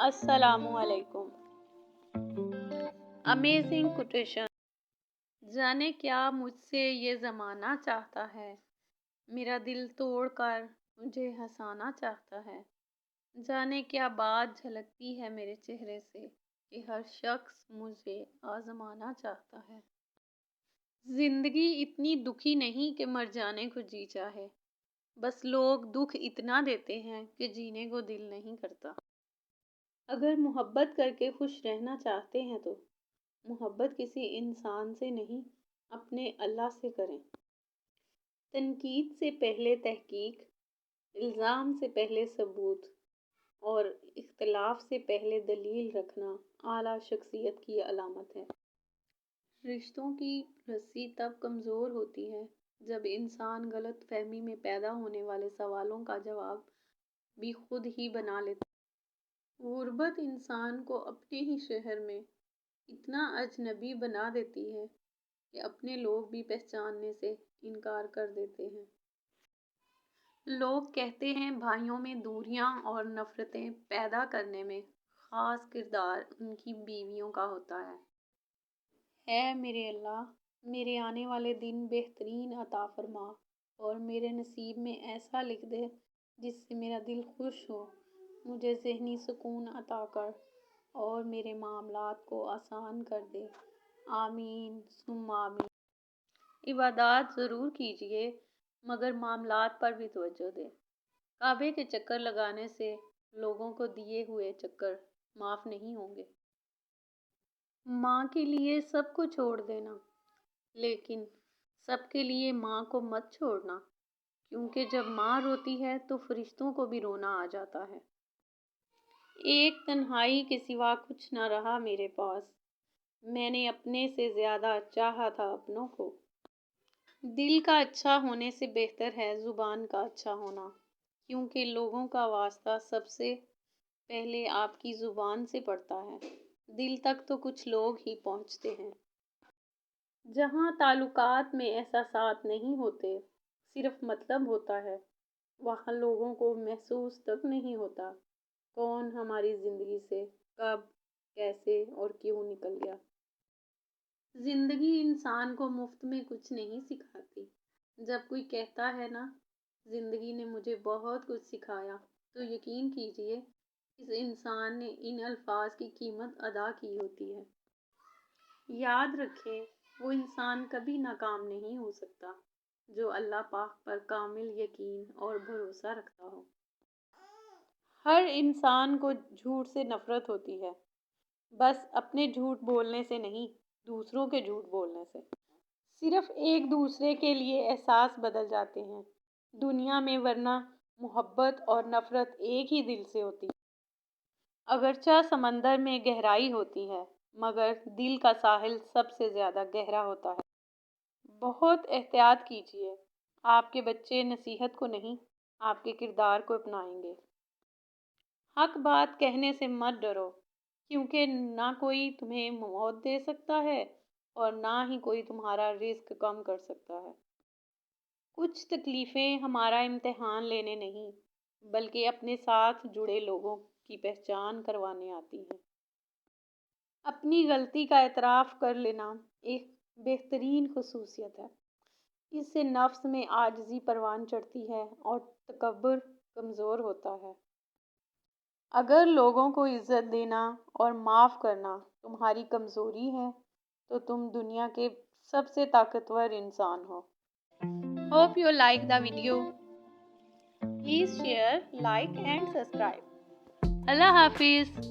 السلام علیکم۔ Amazing quotation. جانے کیا مجھ سے یہ زمانہ چاہتا ہے، میرا دل توڑ کر مجھے ہنسانا چاہتا ہے۔ جانے کیا بات جھلکتی ہے میرے چہرے سے کہ ہر شخص مجھے آزمانا چاہتا ہے۔ زندگی اتنی دکھی نہیں کہ مر جانے کو جی چاہے، بس لوگ دکھ اتنا دیتے ہیں کہ جینے کو دل نہیں کرتا۔ اگر محبت کر کے خوش رہنا چاہتے ہیں تو محبت کسی انسان سے نہیں، اپنے اللہ سے کریں۔ تنقید سے پہلے تحقیق، الزام سے پہلے ثبوت اور اختلاف سے پہلے دلیل رکھنا اعلیٰ شخصیت کی علامت ہے۔ رشتوں کی رسی تب کمزور ہوتی ہے جب انسان غلط فہمی میں پیدا ہونے والے سوالوں کا جواب بھی خود ہی بنا لیتا ہے۔ غربت انسان کو اپنے ہی شہر میں اتنا اجنبی بنا دیتی ہے کہ اپنے لوگ بھی پہچاننے سے انکار کر دیتے ہیں۔ لوگ کہتے ہیں بھائیوں میں دوریاں اور نفرتیں پیدا کرنے میں خاص کردار ان کی بیویوں کا ہوتا ہے۔ اے میرے اللہ، میرے آنے والے دن بہترین عطا فرما اور میرے نصیب میں ایسا لکھ دے جس سے میرا دل خوش ہو، مجھے ذہنی سکون عطا کر اور میرے معاملات کو آسان کر دے۔ آمین ثم آمین۔ عبادات ضرور کیجیے مگر معاملات پر بھی توجہ دیں۔ کعبے کے چکر لگانے سے لوگوں کو دیے ہوئے چکر معاف نہیں ہوں گے۔ ماں کے لیے سب کو چھوڑ دینا، لیکن سب کے لیے ماں کو مت چھوڑنا، کیونکہ جب ماں روتی ہے تو فرشتوں کو بھی رونا آ جاتا ہے۔ ایک تنہائی کے سوا کچھ نہ رہا میرے پاس، میں نے اپنے سے زیادہ چاہا تھا اپنوں کو۔ دل کا اچھا ہونے سے بہتر ہے زبان کا اچھا ہونا، کیونکہ لوگوں کا واسطہ سب سے پہلے آپ کی زبان سے پڑتا ہے، دل تک تو کچھ لوگ ہی پہنچتے ہیں۔ جہاں تعلقات میں احساسات نہیں ہوتے، صرف مطلب ہوتا ہے، وہاں لوگوں کو محسوس تک نہیں ہوتا کون ہماری زندگی سے کب، کیسے اور کیوں نکل گیا۔ زندگی انسان کو مفت میں کچھ نہیں سکھاتی۔ جب کوئی کہتا ہے نا زندگی نے مجھے بہت کچھ سکھایا، تو یقین کیجیے اس انسان نے ان الفاظ کی قیمت ادا کی ہوتی ہے۔ یاد رکھیں وہ انسان کبھی ناکام نہیں ہو سکتا جو اللہ پاک پر کامل یقین اور بھروسہ رکھتا ہو۔ ہر انسان کو جھوٹ سے نفرت ہوتی ہے، بس اپنے جھوٹ بولنے سے نہیں، دوسروں کے جھوٹ بولنے سے۔ صرف ایک دوسرے کے لیے احساس بدل جاتے ہیں دنیا میں، ورنہ محبت اور نفرت ایک ہی دل سے ہوتی ہے۔ اگرچہ سمندر میں گہرائی ہوتی ہے، مگر دل کا ساحل سب سے زیادہ گہرا ہوتا ہے۔ بہت احتیاط کیجیے، آپ کے بچے نصیحت کو نہیں، آپ کے کردار کو اپنائیں گے۔ حق بات کہنے سے مت ڈرو، کیونکہ نہ کوئی تمہیں موت دے سکتا ہے اور نہ ہی کوئی تمہارا رزق کم کر سکتا ہے۔ کچھ تکلیفیں ہمارا امتحان لینے نہیں، بلکہ اپنے ساتھ جڑے لوگوں کی پہچان کروانے آتی ہیں۔ اپنی غلطی کا اعتراف کر لینا ایک بہترین خصوصیت ہے۔ اس سے نفس میں عاجزی پروان چڑھتی ہے اور تکبر کمزور ہوتا ہے۔ اگر لوگوں کو عزت دینا اور معاف کرنا تمہاری کمزوری ہے تو تم دنیا کے سب سے طاقتور انسان ہو۔ Hope you like the video. Please share, like and subscribe. اللہ حافظ۔